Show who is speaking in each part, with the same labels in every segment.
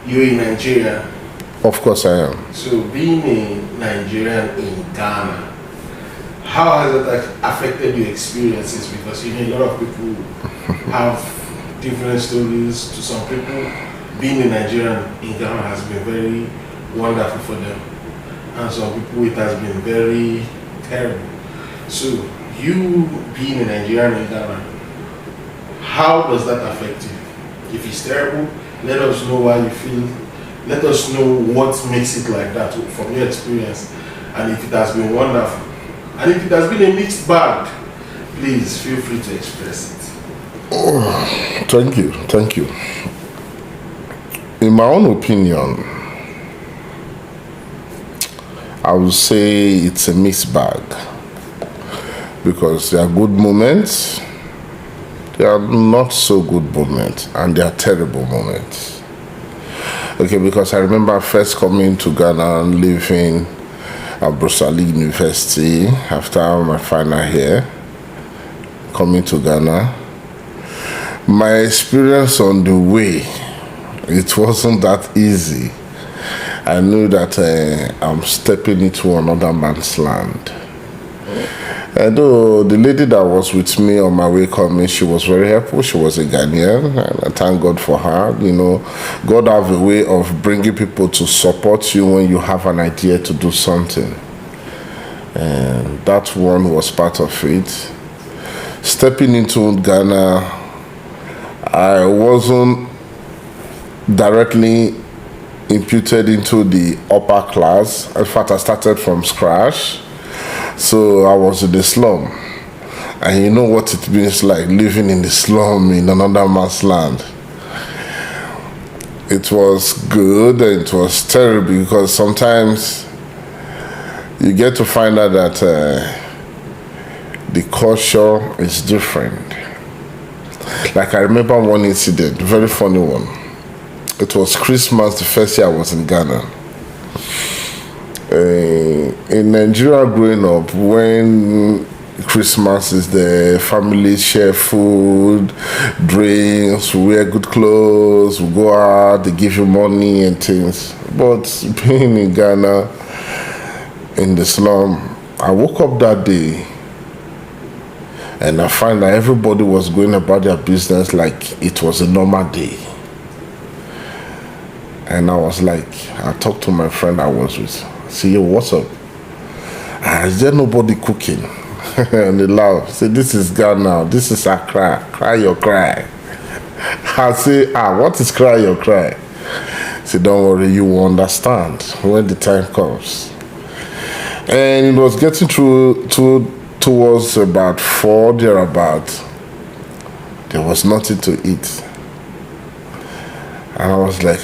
Speaker 1: You're in Nigeria.
Speaker 2: Of course I am.
Speaker 1: So being a Nigerian in Ghana, how has it affected your experiences? Because you know a lot of people have different stories. To some people, being a Nigerian in Ghana has been very wonderful for them, and some people it has been very terrible. So you being a Nigerian in Ghana, how does that affect you? If it's terrible, let us know why you feel. Let us know what makes it like that from your experience, and if it has been wonderful, and if it has been a mixed bag, please feel free to express it.
Speaker 2: Thank you. Thank you. In my own opinion, I would say it's a mixed bag because there are good moments, there are not so good moments, and there are terrible moments. Okay, because I remember first coming to Ghana and leaving at Brusali University after my final year, coming to Ghana. My experience on the way, it wasn't that easy. I knew that I'm stepping into another man's land. Though the lady that was with me on my way coming, she was very helpful. She was a Ghanaian, and I thank God for her. You know, God have a way of bringing people to support you when you have an idea to do something. And that one was part of it. Stepping into Ghana, I wasn't directly imputed into the upper class. In fact, I started from scratch. So I was in the slum. And you know what it means like living in the slum in another man's land. It was good and it was terrible because sometimes you get to find out that the culture is different. Like I remember one incident, very funny one. It was Christmas, the first year I was in Ghana. In Nigeria growing up, when Christmas is the family share food, drinks, we wear good clothes, we go out, they give you money and things. But being in Ghana, in the slum, I woke up that day and I find that everybody was going about their business like it was a normal day. And I was like, I talked to my friend I was with. I said, yo, what's up? Is there nobody cooking? And they laugh. Say, this is Ghana. This is Accra. Cry your cry. I say, what is cry your cry? Say, don't worry, you will understand when the time comes. And it was getting towards about 4 thereabout. There was nothing to eat. And I was like,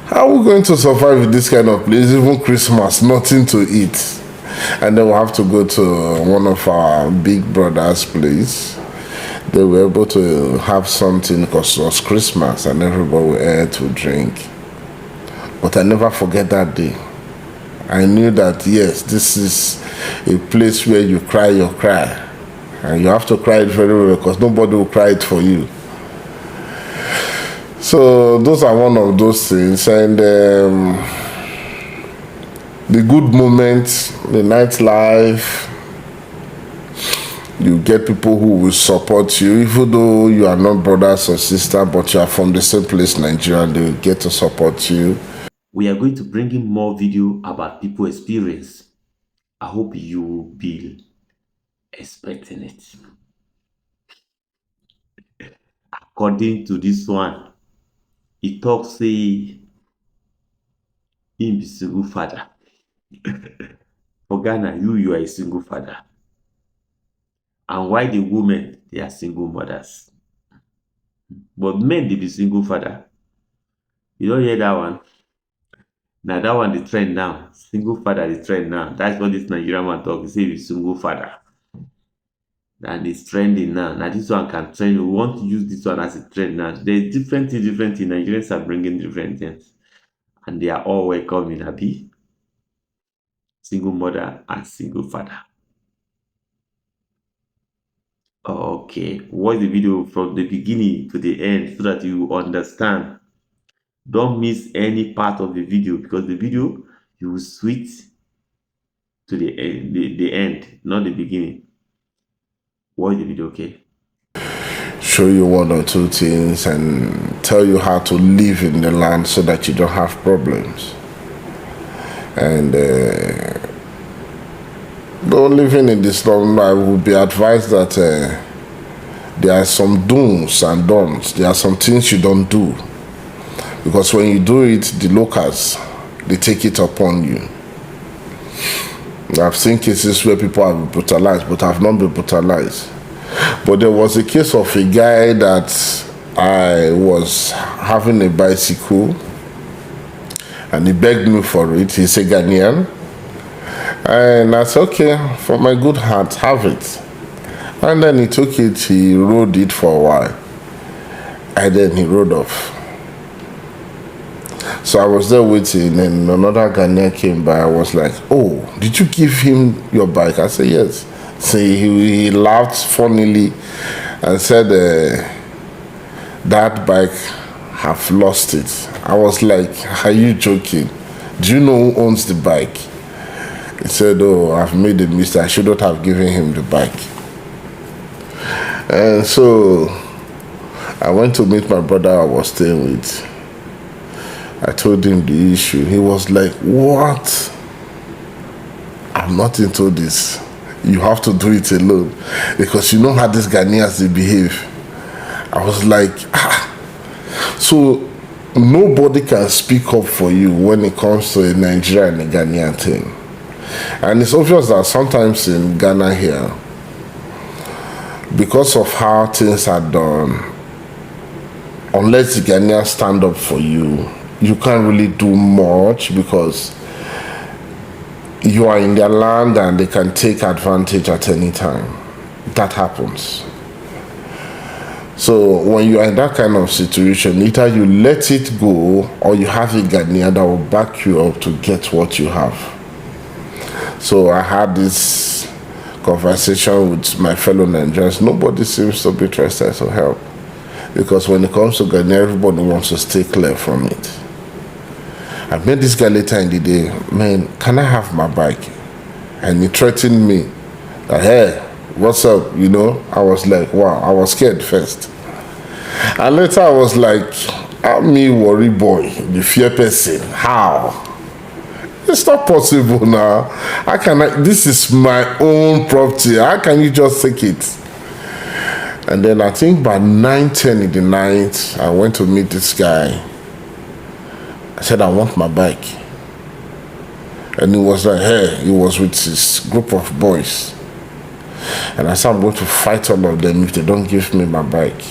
Speaker 2: how are we going to survive in this kind of place? Even Christmas, nothing to eat. And then we'll have to go to one of our big brothers' place. They were able to have something because it was Christmas and everybody would eat to drink. But I never forget that day. I knew that, yes, this is a place where you cry your cry. And you have to cry it very well because nobody will cry it for you. So those are one of those things, and the good moments, the nightlife, you get people who will support you, even though you are not brothers or sisters, but you are from the same place, Nigeria, and they will get to support you.
Speaker 3: We are going to bring in more video about people experience. I hope you will be expecting it. According to this one, he talks say him be single father. For Ghana, you are a single father. And why the women, they are single mothers. But men, they be single father. You don't hear that one? Now that one the trend now. Single father the trend now. That's what this Nigerian man talk. He say he's single father. And it's trending now. Now this one can trend. We want to use this one as a trend now. There's different things. Nigerians are bringing different things. And they are all welcome in Abi. Single mother and single father. Okay. Watch the video from the beginning to the end so that you understand Don't miss any part of the video, because the video, you will switch to the end, not the beginning. Watch the video, okay?
Speaker 2: Show you one or two things and tell you how to live in the land so that you don't have problems. And though living in this land, I would be advised that there are some do's and don'ts. There are some things you don't do, because when you do it, the locals, they take it upon you. I've seen cases where people have been brutalized, but I've not been brutalized. But there was a case of a guy that I was having a bicycle and he begged me for it. He's a Ghanaian. And I said, okay, for my good heart, have it. And then he took it, he rode it for a while. And then he rode off. So I was there waiting, and another Ghanaian came by. I was like, oh, did you give him your bike? I said, yes. So he laughed funnily and said, that bike, have lost it. I was like, are you joking? Do you know who owns the bike? He said, oh, I've made a mistake. I shouldn't have given him the bike. And so I went to meet my brother I was staying with. I told him the issue. He was like, what? I'm not into this. You have to do it alone. Because you know how these Ghanaians, they behave. I was like, So nobody can speak up for you when it comes to a Nigerian and a Ghanaian thing. And it's obvious that sometimes in Ghana here, because of how things are done, unless the Ghanaians stand up for you, you can't really do much, because you are in their land and they can take advantage at any time. That happens. So when you are in that kind of situation, either you let it go or you have a Ghanaian that will back you up to get what you have. So I had this conversation with my fellow Nigerians. Nobody seems to be interested to help, because when it comes to Ghana, everybody wants to stay clear from it. I met this guy later in the day. Man, can I have my bike? And he threatened me that, hey, what's up? You know, I was like, wow, I was scared first. And later I was like, I'm me worry boy, the fear person. How? It's not possible now. How can I? This is my own property. How can you just take it? And then I think by 9:10 in the night, I went to meet this guy. I said, I want my bike. And he was like, hey, he was with his group of boys. And I said, I'm going to fight all of them if they don't give me my bike.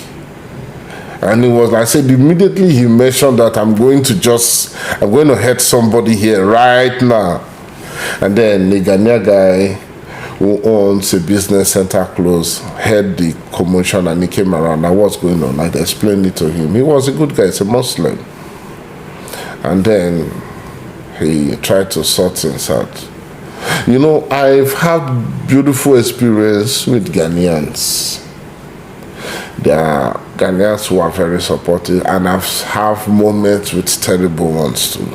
Speaker 2: And he was, I said, immediately he mentioned that I'm going to hurt somebody here right now. And then the Ghanaian guy who owns a business center close heard the commotion and he came around. Now, what's going on? I explained it to him. He was a good guy, he's a Muslim. And then he tried to sort things out. You know, I've had beautiful experience with Ghanaians. There are Ghanaians who are very supportive, and I've had moments with terrible ones too.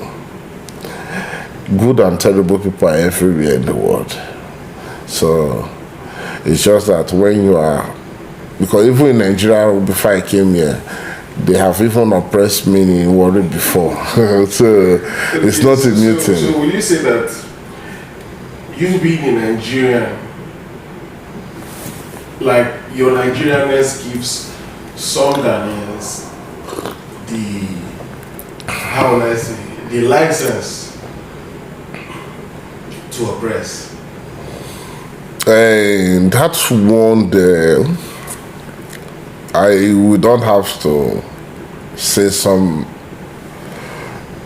Speaker 2: Good and terrible people are everywhere in the world. So it's just that when you are, because even in Nigeria, before I came here, they have even oppressed me in Warri before. So it's not a new thing.
Speaker 1: So will you say that you being in Nigeria, like your Nigerianness gives some Ghanaians the license to oppress?
Speaker 2: And that's one there. We don't have to say some.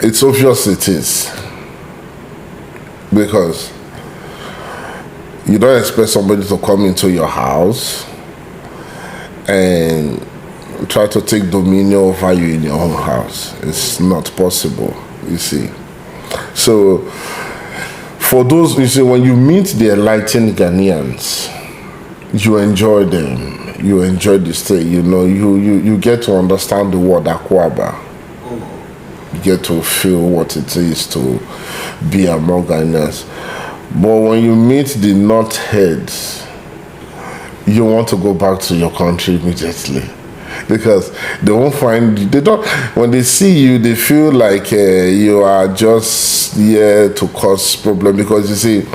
Speaker 2: It's obvious it is, because you don't expect somebody to come into your house and try to take dominion over you in your own house. It's not possible, you see. So for those, you see, when you meet the enlightened Ghanaians, you enjoy them. You enjoy the stay, you know, you get to understand the word Akwaba. get to feel what it is to be among Ghanaians. But when you meet the knotheads, you want to go back to your country immediately, because they won't find you. They don't. When they see you, they feel like you are just here to cause problem. Because you see,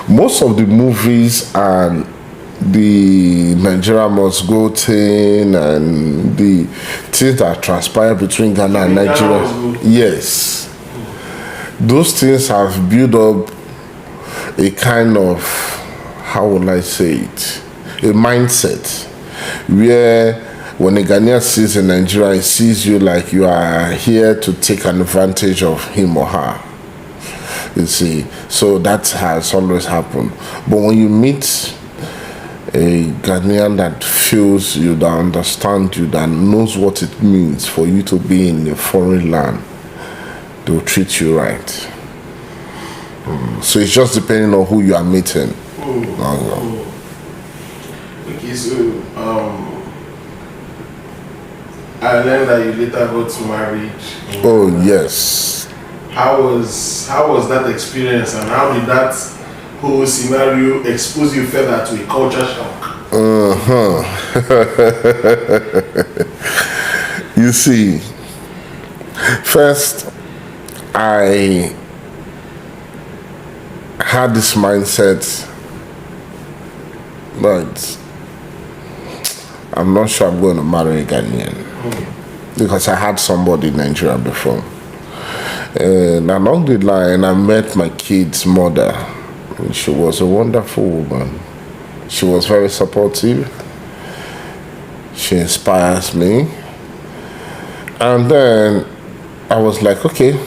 Speaker 2: most of the movies and the Nigeria must go thing and the things that transpire between Ghana and Nigeria, yes, those things have built up a kind of, how would I say it, a mindset where when a Ghanaian sees a Nigerian, he sees you like you are here to take an advantage of him or her. You see, so that has always happened. But when you meet a Ghanaian that feels you, that understands you, that knows what it means for you to be in a foreign land, they'll treat you right. So it's just depending on who you are meeting.
Speaker 1: Okay, so I learned that you later got married.
Speaker 2: Oh yes.
Speaker 1: How was that experience, and how did that whole scenario expose you further to a culture shock?
Speaker 2: You see, first I had this mindset, but I'm not sure I'm going to marry a Ghanaian, because I had somebody in Nigeria before. And along the line, I met my kid's mother. And she was a wonderful woman. She was very supportive. She inspires me. And then I was like, okay,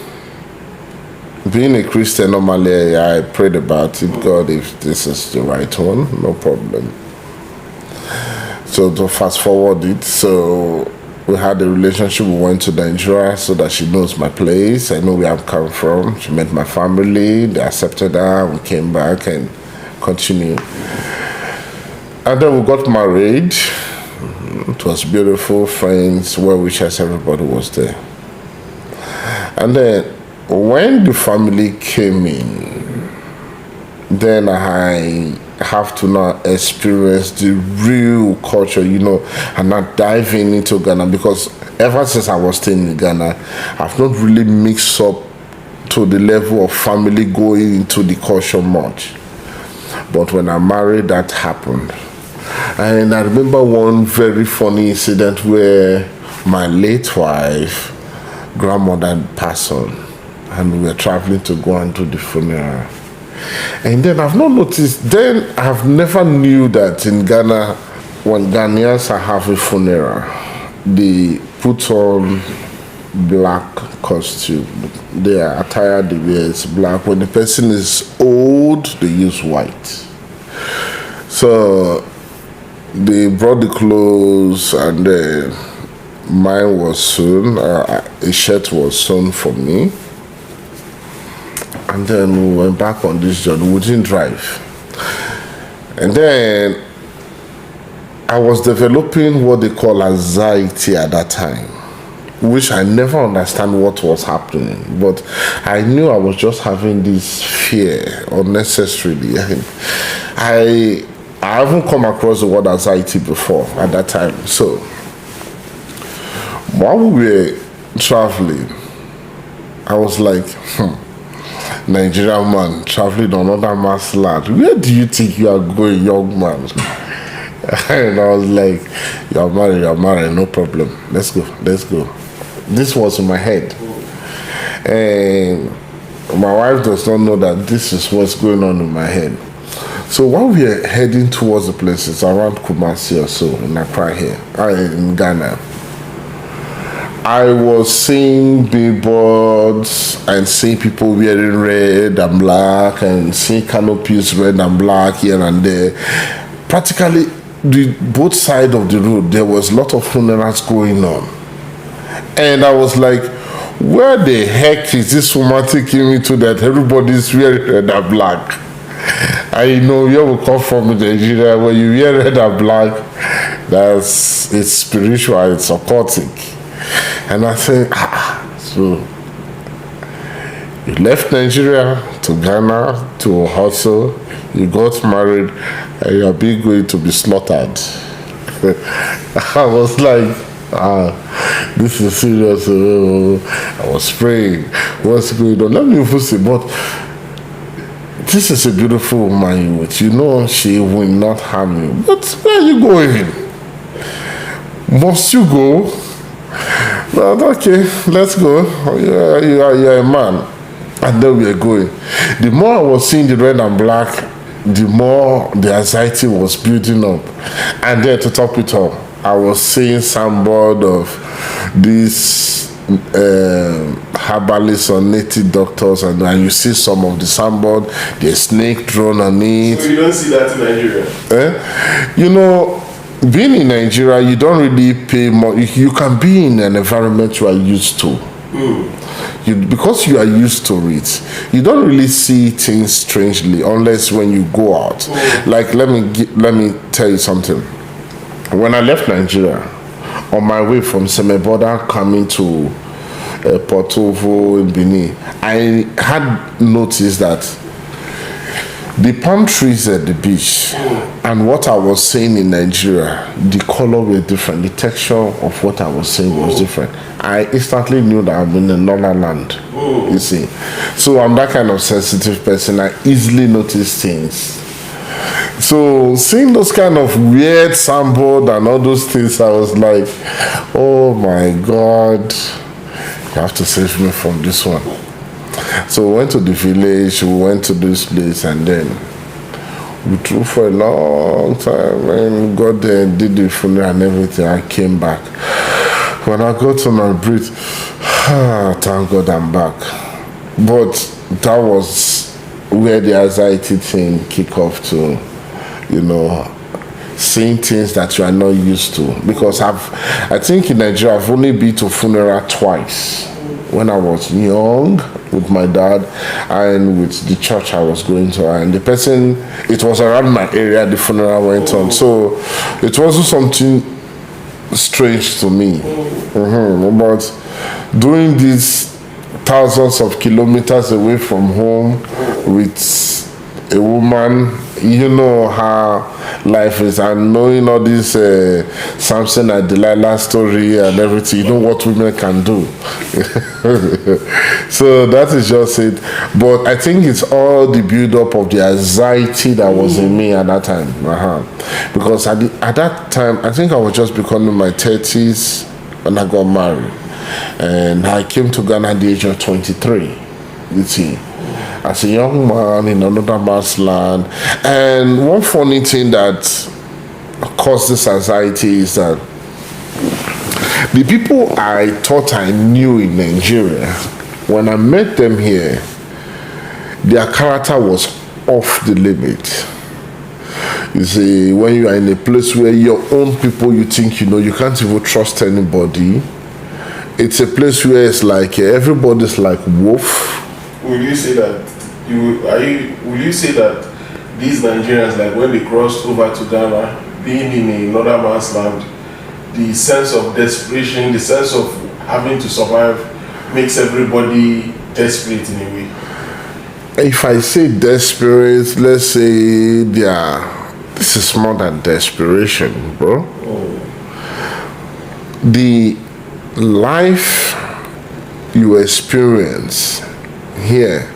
Speaker 2: being a Christian, normally I prayed about it. God, if this is the right one, no problem. So to fast forward it, so we had a relationship. We went to Nigeria so that she knows my place. I know where I've come from. She met my family. They accepted her. We came back and continued. And then we got married. It was beautiful. Friends, well wishes, everybody was there. And then when the family came in, then I have to now experience the real culture, and not diving into Ghana, because ever since I was staying in Ghana, I've not really mixed up to the level of family going into the culture much. But when I married, that happened. And I remember one very funny incident where my late wife, grandmother, passed on, and we were traveling to go and do the funeral. And then I've not noticed, then I've never knew that in Ghana, when Ghanaians have a funeral, they put on black costume. Their attire they wear is black. When the person is old, they use white. So they brought the clothes, and then mine was sewn, a shirt was sewn for me. And then we went back on this journey. We didn't drive. And then I was developing what they call anxiety at that time, which I never understand what was happening. But I knew I was just having this fear unnecessarily. I haven't come across the word anxiety before at that time. So while we were traveling, I was like, Nigerian man traveling on another man's land. Where do you think you are going, young man? And I was like, you're married, no problem. Let's go. This was in my head. And my wife does not know that this is what's going on in my head. So while we are heading towards the places around Kumasi or so, in Accra here, in Ghana, I was seeing billboards and seeing people wearing red and black and seeing canopies red and black here and there. Practically, both sides of the road, there was a lot of funerals going on. And I was like, where the heck is this woman taking me to that everybody's wearing red and black? I know you will come from Nigeria, where you wear red and black, it's spiritual, it's occultic. And I said, So you left Nigeria to Ghana to hustle, you got married, and you are being going to be slaughtered. I was like, this is serious. I was praying, what's going on? Let me even say, but this is a beautiful woman you with. You know she will not harm you. But where are you going? Must you go? But okay, let's go. You're a man. And then we are going. The more I was seeing the red and black, the more the anxiety was building up. And then to top it all, I was seeing somebody of these herbalists or native doctors, and you see some of the sandboard, there's snake drawn on it.
Speaker 1: So you don't see that in Nigeria?
Speaker 2: You know, being in Nigeria, you don't really pay more. You can be in an environment you are used to. Because you are used to it, you don't really see things strangely unless when you go out. Like let me tell you something. When I left Nigeria, on my way from Semeboda coming to Porto-Novo in Benin, I had noticed that the palm trees at the beach and what I was seeing in Nigeria, the color were different. The texture of what I was seeing was different. I instantly knew that I'm in another land, you see. So I'm that kind of sensitive person. I easily notice things. So seeing those kind of weird sandboard and all those things, I was like, oh my God, you have to save me from this one. So we went to the village, we went to this place, and then we drove for a long time and got there and did the funeral and everything. I came back. When I got on my breath, thank God I'm back. But that was where the anxiety thing kicked off to, you know, seeing things that you are not used to. Because I think in Nigeria, I've only been to funeral twice. When I was young with my dad and with the church I was going to, and the person, it was around my area the funeral went on, so it wasn't something strange to me. But doing these thousands of kilometers away from home with a woman, you know how life is, and knowing all this Samson and Delilah story and everything, you know what women can do. So that is just it. But I think it's all the build-up of the anxiety that was in me at that time. Because at that time, I think I was just becoming my 30s when I got married. And I came to Ghana at the age of 23, you see, as a young man in another man's land. And one funny thing that caused this anxiety is that the people I thought I knew in Nigeria, when I met them here, their character was off the limit. You see, when you are in a place where your own people you think you know, you can't even trust anybody. It's a place where it's like everybody's like wolf.
Speaker 1: Will you say that will you say that these Nigerians, like when they crossed over to Ghana, being in another man's land, the sense of desperation, the sense of having to survive makes everybody desperate in a way?
Speaker 2: If I say desperate, let's say this is more than desperation, bro. The life you experience here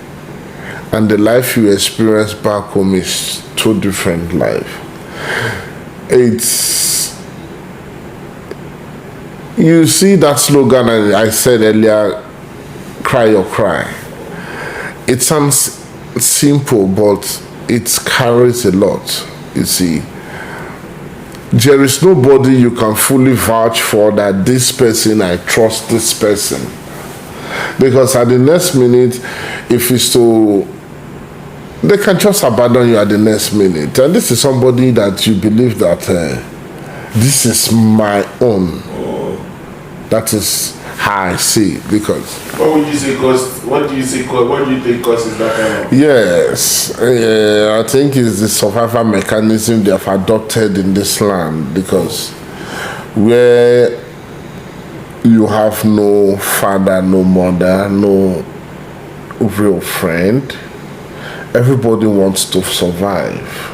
Speaker 2: and the life you experience back home is two different life. You see that slogan I said earlier, cry or cry. It sounds simple, but it carries a lot, you see. There is nobody you can fully vouch for that this person, I trust this person. Because at the next minute, if it's to, they can just abandon you at the next minute. And this is somebody that you believe that this is my own. That is how I see it. Because
Speaker 1: what do you think causes that kind of?
Speaker 2: Yes, I think it's the survival mechanism they have adopted in this land, because where you have no father, no mother, no real friend. Everybody wants to survive.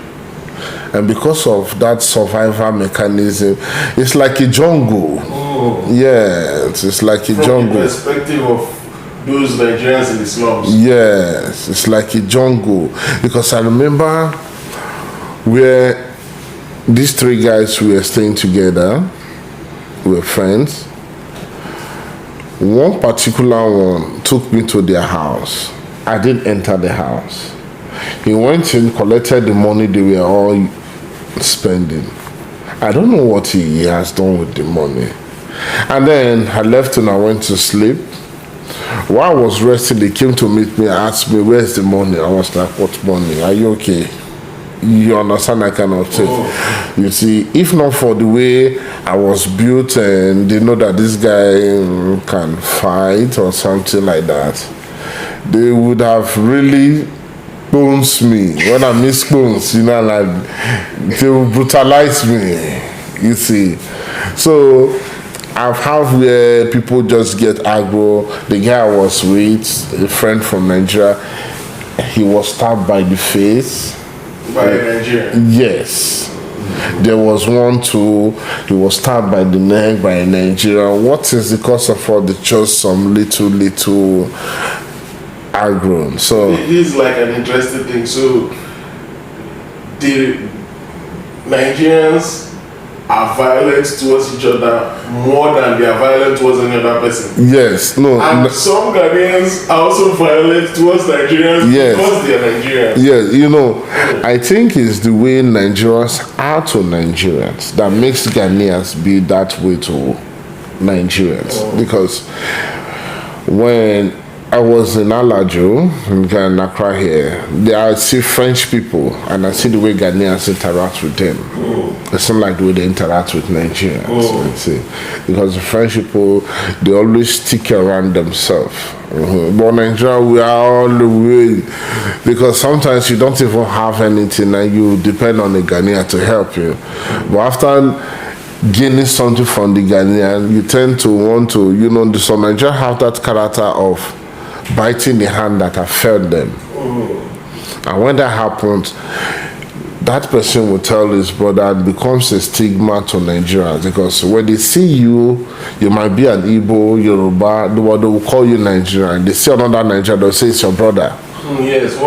Speaker 2: And because of that survival mechanism, it's like a jungle. Yes, it's like a
Speaker 1: From
Speaker 2: jungle.
Speaker 1: the perspective of those Nigerians in the slums.
Speaker 2: Yes, it's like a jungle. Because I remember where these three guys were staying together, we were friends. One particular one took me to their house. I didn't enter the house. He went in, collected the money they were all spending. I don't know what he has done with the money. And then I left and I went to sleep. While I was resting, they came to meet me and asked me, where's the money? I was like, what money? Are you okay? You understand that kind of thing. You see, if not for the way I was built and they know that this guy can fight or something like that, they would have really bones me. When I miss bones, you know, like they will brutalize me. You see. So I've had where people just get aggro. The guy I was with, a friend from Nigeria, he was stabbed by the face.
Speaker 1: By a Nigerian?
Speaker 2: Yes. There was one too, he was stabbed by the neck by a Nigerian. What is the cause of all this? Just some little aggro. So
Speaker 1: it is like an interesting thing. So the Nigerians are violent towards each other more than they are violent towards any other person.
Speaker 2: Yes, no.
Speaker 1: And some Ghanaians are also violent towards Nigerians because they are Nigerians.
Speaker 2: Yes, you know, I think it's the way Nigerians are to Nigerians that makes Ghanaians be that way to Nigerians. Because when I was in Alajo, in Accra here, I see French people and I see the way Ghanaians interact with them. It's not like the way they interact with Nigerians. Let's see. Because the French people, they always stick around themselves. But Nigeria, we are all the way. Because sometimes you don't even have anything and you depend on the Ghanaian to help you. But after gaining something from the Ghanaian, you tend to want to, you know, some Nigerians have that character of biting the hand that have fed them. And when that happens, that person will tell his brother, it becomes a stigma to Nigerians, because when they see you, you might be an Igbo, Yoruba, they will call you Nigerian. They see another Nigerian, they'll say it's your brother.
Speaker 1: Yes,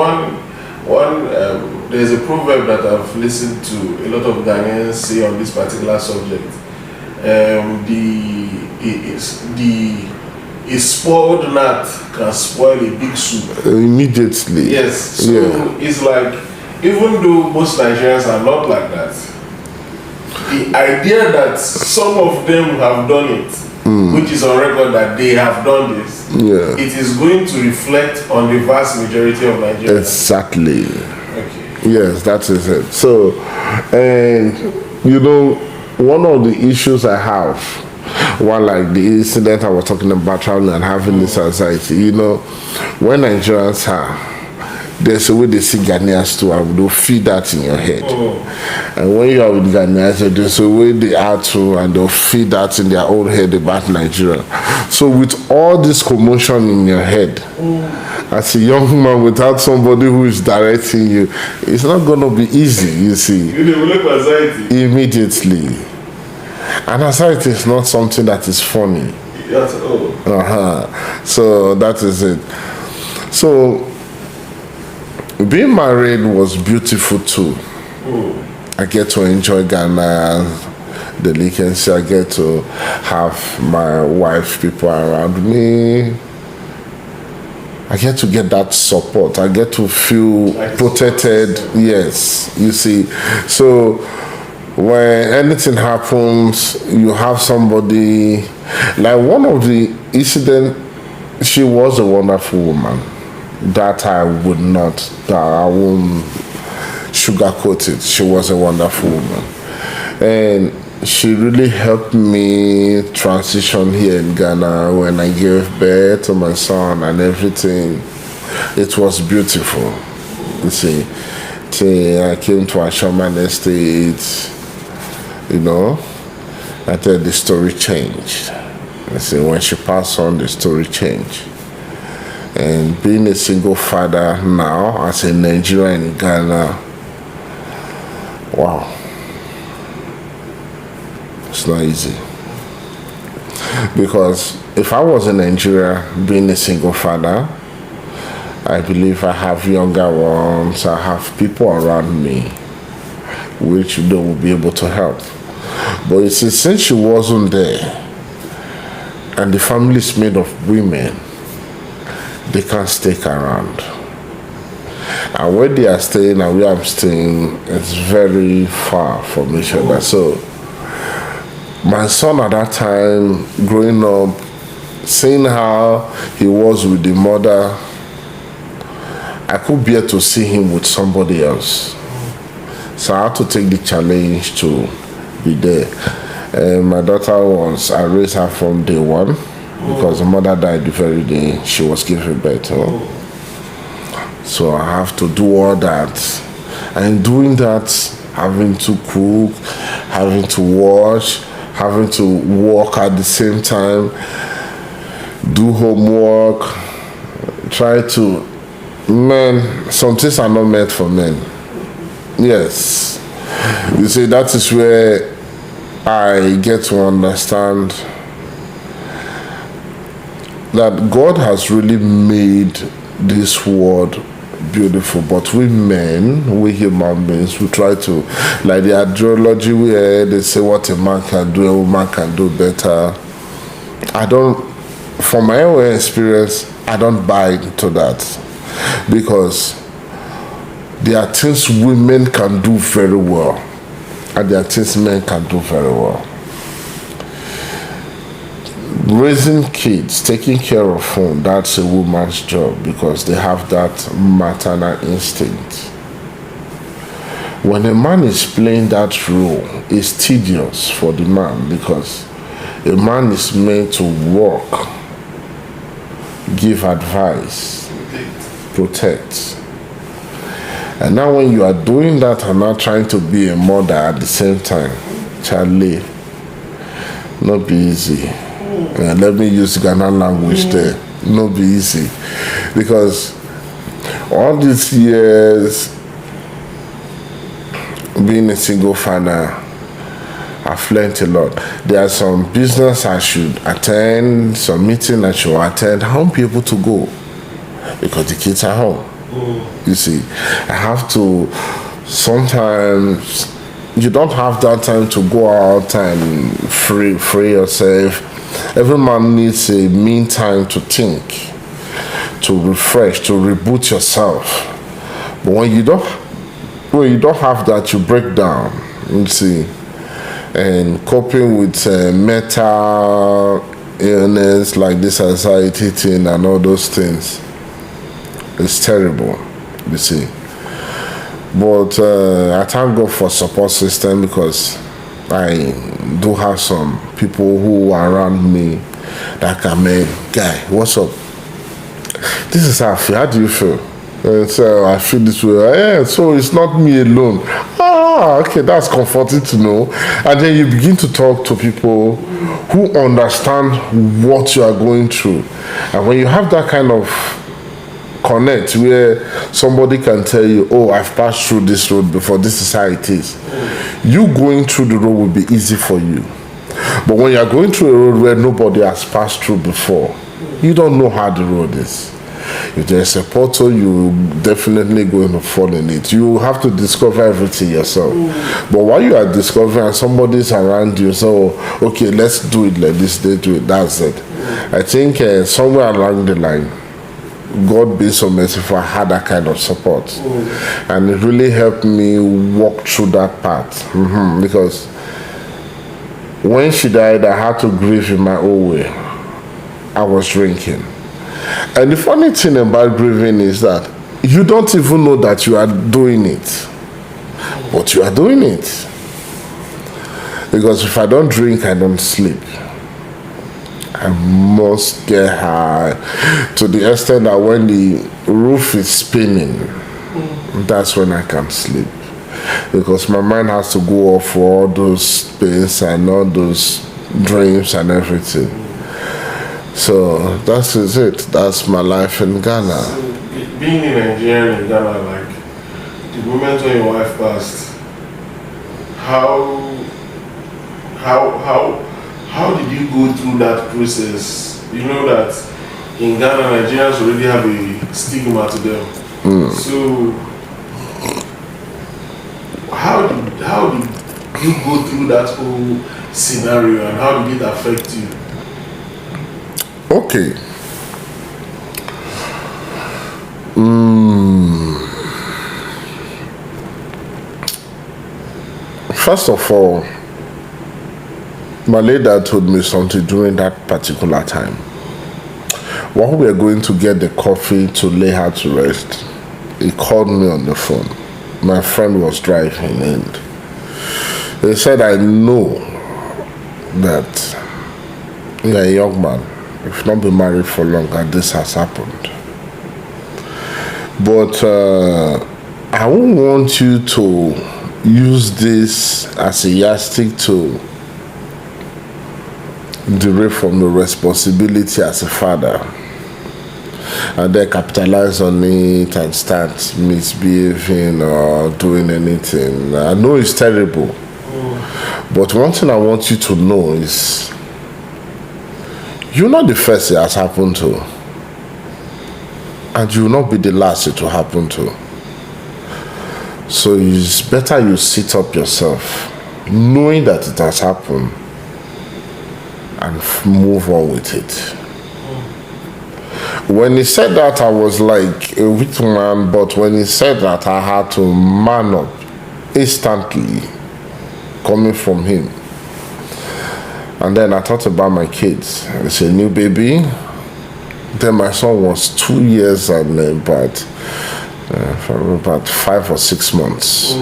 Speaker 1: there's a proverb that I've listened to a lot of Ghanaians say on this particular subject. A spoiled gnat can spoil a big soup.
Speaker 2: Immediately.
Speaker 1: Yes. So it's like, even though most Nigerians are not like that, the idea that some of them have done it, which is on record that they have done this, it is going to reflect on the vast majority of Nigerians.
Speaker 2: Exactly.
Speaker 1: Okay.
Speaker 2: Yes, that is it. So, and you know, one of the issues I have, one like the incident I was talking about, traveling and having this anxiety, you know, when Nigerians are, there's a way they see Ghanaians too, and they'll feed that in your head. And when you are with Ghanaians, there's a way they are too, and they'll feed that in their own head about Nigeria. So with all this commotion in your head, as a young man without somebody who is directing you, it's not going to be easy, you see.
Speaker 1: You develop anxiety.
Speaker 2: Immediately. And anxiety is not something that is funny.
Speaker 1: Yes,
Speaker 2: So that is it. So being married was beautiful too. I get to enjoy Ghana, the Likensi. I get to have my wife, people around me. I get to get that support. I get to feel protected. Yes, you see. So when anything happens, you have somebody. Like one of the incidents, she was a wonderful woman. That I won't sugarcoat it. She was a wonderful woman. And she really helped me transition here in Ghana when I gave birth to my son and everything. It was beautiful. You see, till I came to Ashoman Estate, you know, I thought the story changed. You see, when she passed on, the story changed. And being a single father now, as a Nigerian in Ghana, wow, it's not easy. Because if I was in Nigeria, being a single father, I believe I have younger ones, I have people around me, which they will be able to help. But you see, since she wasn't there, and the family is made of women, they can't stick around. And where they are staying and where I'm staying, it's very far from each other. So my son at that time, growing up, seeing how he was with the mother, I could bear to see him with somebody else. So I had to take the challenge to be there. My daughter I raised her from day one, because the mother died the very day she was giving birth. So I have to do all that. And doing that, having to cook, having to wash, having to work at the same time, do homework, try to, men, some things are not meant for men. Yes. You see, that is where I get to understand that God has really made this world beautiful, but we men, we human beings, we try to, like the ideology where they say what a man can do, a woman can do better. I don't, from my own experience, I don't buy into that, because there are things women can do very well, and there are things men can do very well. Raising kids, taking care of home, that's a woman's job, because they have that maternal instinct. When a man is playing that role, it's tedious for the man, because a man is meant to work, give advice, protect. And now when you are doing that and not trying to be a mother at the same time, Charlie, not be easy. Let me use Ghana language there. Not be easy. Because all these years being a single father, I've learned a lot. There are some business I should attend, some meeting I should attend. I won't be able to go because the kids are home. You see, I have to, sometimes you don't have that time to go out and free yourself. Every man needs a mean time to think, to refresh, to reboot yourself. But when you don't have that, you break down. You see, and coping with mental illness like this anxiety thing and all those things, it's terrible, you see. But I thank God for support system, because I do have some people who are around me that can make, guy, what's up? This is how I feel. How do you feel? And so I feel this way. Yeah, so it's not me alone. Okay, that's comforting to know. And then you begin to talk to people who understand what you are going through. And when you have that kind of connect where somebody can tell you, oh, I've passed through this road before, this is how it is, you going through the road will be easy for you. But when you're going through a road where nobody has passed through before, you don't know how the road is. If there's a portal, you're definitely going to fall in it. You have to discover everything yourself. But while you are discovering, somebody's around you, so okay, let's do it like this, they do it, that's it. I think somewhere along the line, God being so merciful, I had that kind of support. And it really helped me walk through that path. Because when she died, I had to grieve in my own way. I was drinking. And the funny thing about grieving is that you don't even know that you are doing it. But you are doing it. Because if I don't drink, I don't sleep. I must get high to the extent that when the roof is spinning, that's when I can sleep. Because my mind has to go off for all those pains and all those dreams and everything. So that is it. That's my life in Ghana.
Speaker 1: So, being in Nigeria and Ghana, like the moment when your wife passed, how did you go through that process? You know that in Ghana, Nigerians already have a stigma to them. So how did you go through that whole scenario, and how did it affect you?
Speaker 2: Okay. First of all, my late dad told me something during that particular time. While we were going to get the coffee to lay her to rest, he called me on the phone. My friend was driving, and he said, I know that you're a young man. You've not been married for long, and this has happened. But I won't want you to use this as a yardstick to derive from your responsibility as a father, and then capitalize on it and start misbehaving or doing anything. I know it's terrible, but one thing I want you to know is you're not the first it has happened to, and you will not be the last it will happen to. So it's better you sit up yourself, knowing that it has happened, and move on with it. When he said that, I was like a weak man, but when he said that, I had to man up instantly, coming from him. And then I thought about my kids. It's a new baby. Then my son was 2 years and about 5 or 6 months.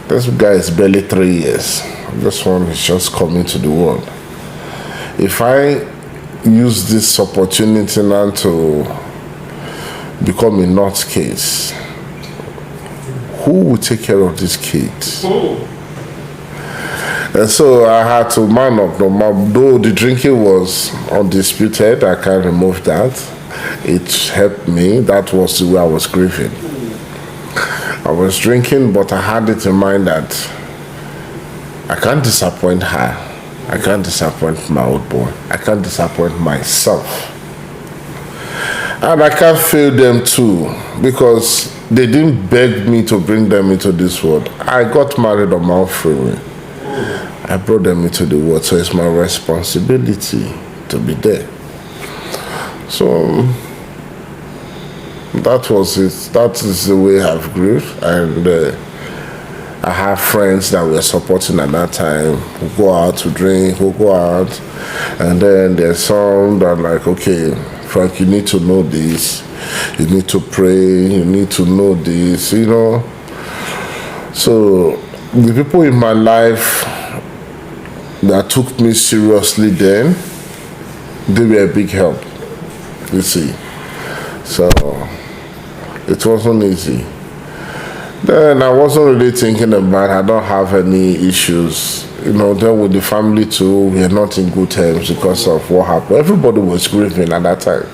Speaker 2: This guy is barely 3 years. This one is just coming to the world. If I use this opportunity now to become a nutcase, who will take care of this kid? And so I had to man up. Though the drinking was undisputed, I can't remove that. It helped me. That was the way I was grieving. I was drinking, but I had it in mind that I can't disappoint her. I can't disappoint my old boy. I can't disappoint myself. And I can't fail them too, because they didn't beg me to bring them into this world. I got married on my own free will. I brought them into the world, so it's my responsibility to be there. So that was it. That is the way I've grew, and I have friends that were supporting at that time who go out to drink, who go out, and then there's some that are like, okay, Frank, you need to know this, you need to pray, you need to know this, you know. So the people in my life that took me seriously then, they were a big help, you see. So it wasn't easy. Then I wasn't really thinking about, I don't have any issues. You know, then with the family too, we are not in good terms because of what happened. Everybody was grieving at that time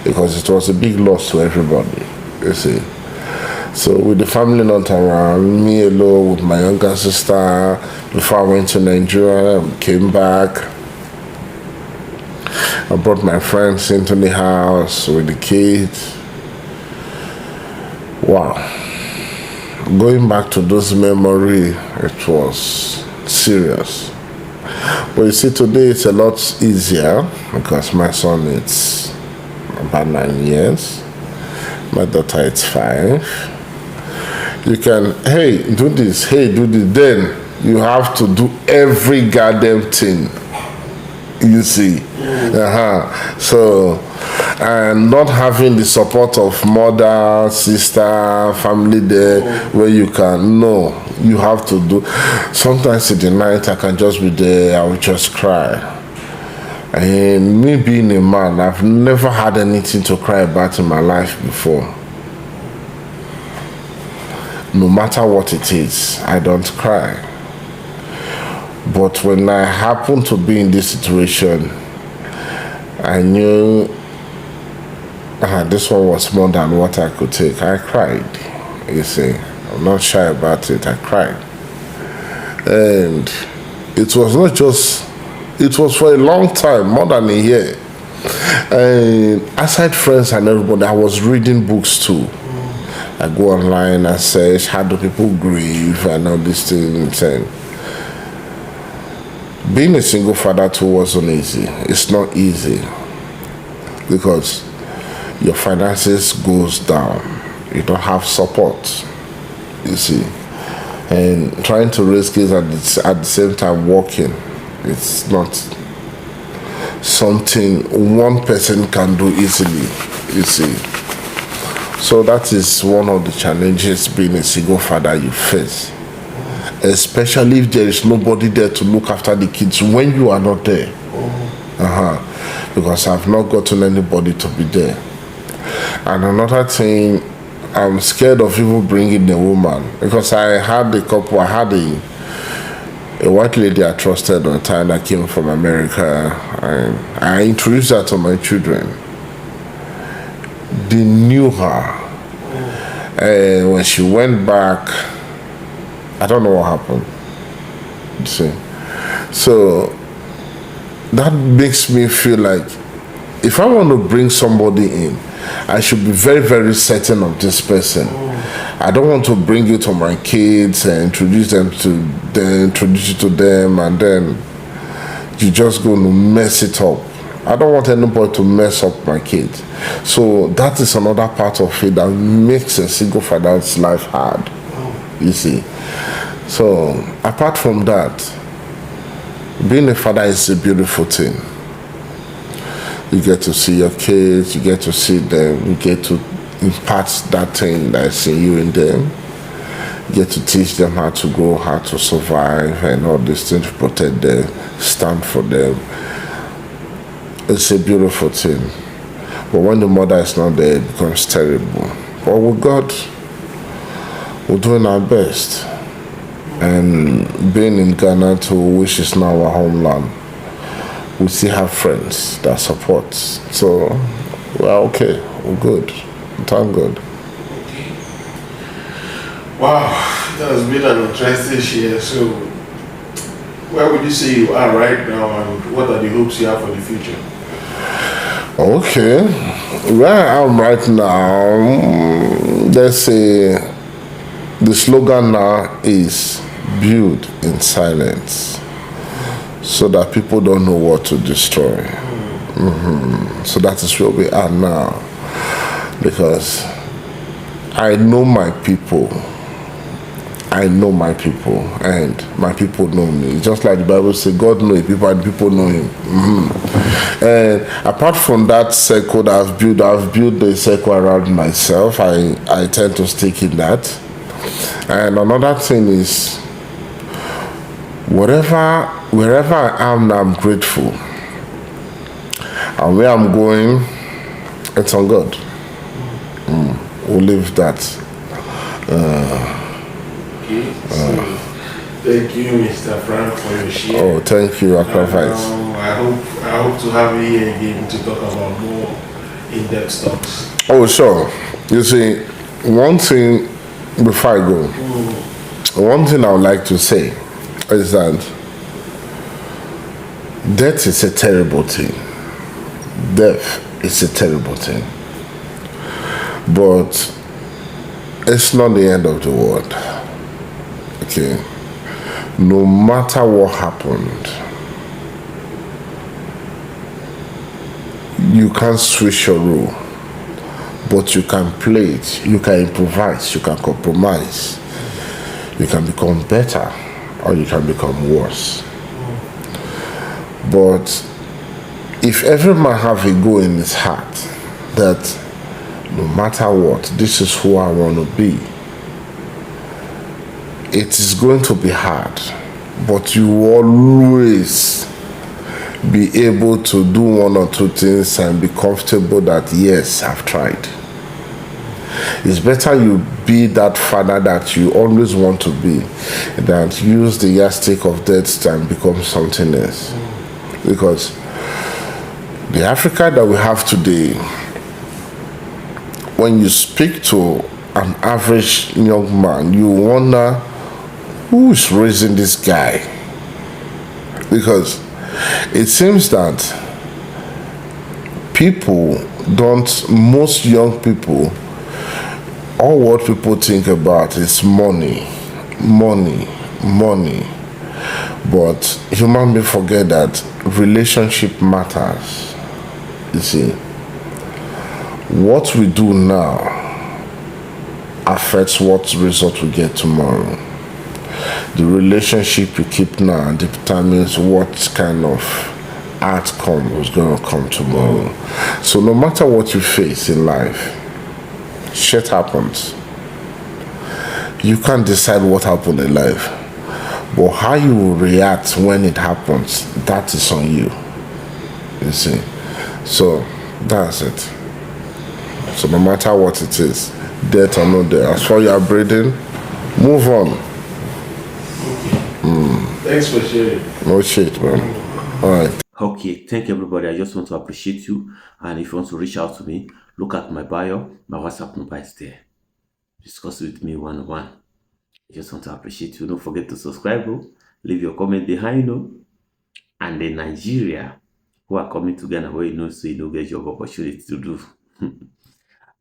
Speaker 2: because it was a big loss to everybody, you see. So with the family not around, me alone with my younger sister, before I went to Nigeria, came back. I brought my friends into the house with the kids. Wow. Going back to those memories, it was serious. But you see, today it's a lot easier because my son is about 9 years. My daughter is 5. You can, hey, do this, hey, do this. Then you have to do every goddamn thing, you see. So, and not having the support of mother, sister, family there where you can, no, you have to do. Sometimes in the night I can just be there, I will just cry. And me being a man, I've never had anything to cry about in my life before. No matter what it is, I don't cry. But when I happen to be in this situation, I knew this one was more than what I could take. I cried, you see. I'm not shy about it. I cried. And it was not just, it was for a long time, more than a year. And aside friends and everybody, I was reading books too. I go online and search, how do people grieve and all these things. And being a single father too wasn't easy. It's not easy because your finances goes down. You don't have support, you see. And trying to raise kids at the same time working, it's not something one person can do easily, you see. So that is one of the challenges being a single father you face. Especially if there is nobody there to look after the kids when you are not there. Because I've not gotten anybody to be there. And another thing, I'm scared of even bringing a woman, because I had a white lady I trusted at the time that came from America, and I introduced her to my children. They knew her. And when she went back, I don't know what happened. You see? So that makes me feel like if I want to bring somebody in, I should be very, very certain of this person. I don't want to bring you to my kids and introduce you to them, and then you're just going to mess it up. I don't want anybody to mess up my kids. So that is another part of it that makes a single father's life hard, you see. So apart from that, being a father is a beautiful thing. You get to see your kids, you get to see them, you get to impart that thing that's in you in them. You get to teach them how to grow, how to survive, and all these things, to protect them, stand for them. It's a beautiful thing. But when the mother is not there, it becomes terrible. But with God, we're doing our best. And being in Ghana too, which is now our homeland, we still have friends that support. So we're okay. We're good. Thank God.
Speaker 1: Okay. Wow, that has been an interesting share. So, where would you say you are right now, and what are the hopes you have for the future?
Speaker 2: Okay, where I am right now, the slogan now is build in silence, so that people don't know what to destroy. So that is where we are now, because I know my people. And my people know me. Just like the Bible says, God knows people and people know him. And apart from that circle that I've built the circle around myself. I tend to stick in that. And another thing is, wherever I am now, I'm grateful. And where I'm going, it's on God. We'll leave that.
Speaker 1: Okay, so thank you, Mr. Frank, for your share.
Speaker 2: Oh, thank you, Aquavice.
Speaker 1: I hope to have you here again to talk about more in-depth stocks.
Speaker 2: Oh, sure. You see, one thing before I go, one thing I would like to say is that death is a terrible thing. Death is a terrible thing. But it's not the end of the world. Okay, no matter what happened, you can't switch your role, but you can play it, you can improvise, you can compromise, you can become better, or you can become worse. But if every man have a goal in his heart that no matter what, this is who I want to be, it is going to be hard, but you will always be able to do one or two things and be comfortable that yes, I've tried. It's better you be that father that you always want to be than use the yardstick of death and become something else. Because The Africa that we have today, when you speak to an average young man, you wonder who is raising this guy. Because it seems that most young people, all what people think about is money, money, money. But human beings forget that relationship matters. You see, what we do now affects what result we get tomorrow. The relationship you keep now determines what kind of outcome is going to come tomorrow. So no matter what you face in life, shit happens. You can't decide what happened in life, but how you will react when it happens, that is on you. You see, so that's it. So no matter what it is, death or not death, as far as you are breathing, move on.
Speaker 1: Thanks for sharing.
Speaker 2: No shit, man. All right.
Speaker 3: Okay, thank you everybody. I just want to appreciate you. And if you want to reach out to me, look at my bio. My WhatsApp number is there. Discuss with me one-on-one. I just want to appreciate you. Don't forget to subscribe. Leave your comment behind. And the Nigeria who are coming to Ghana where you know so you don't get job opportunity to do.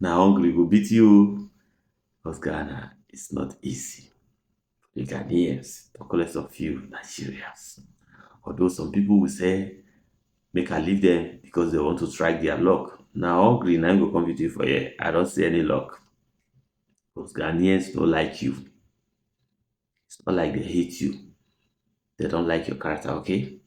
Speaker 3: Now hungry will beat you. Because Ghana is not easy. The Ghanaians, the colors of you, Nigerians. Although some people will say, make I leave them because they want to strike their luck. Now hungry, now go come with you for here. I don't see any luck. Because Ghanaians don't like you. It's not like they hate you. They don't like your character, okay?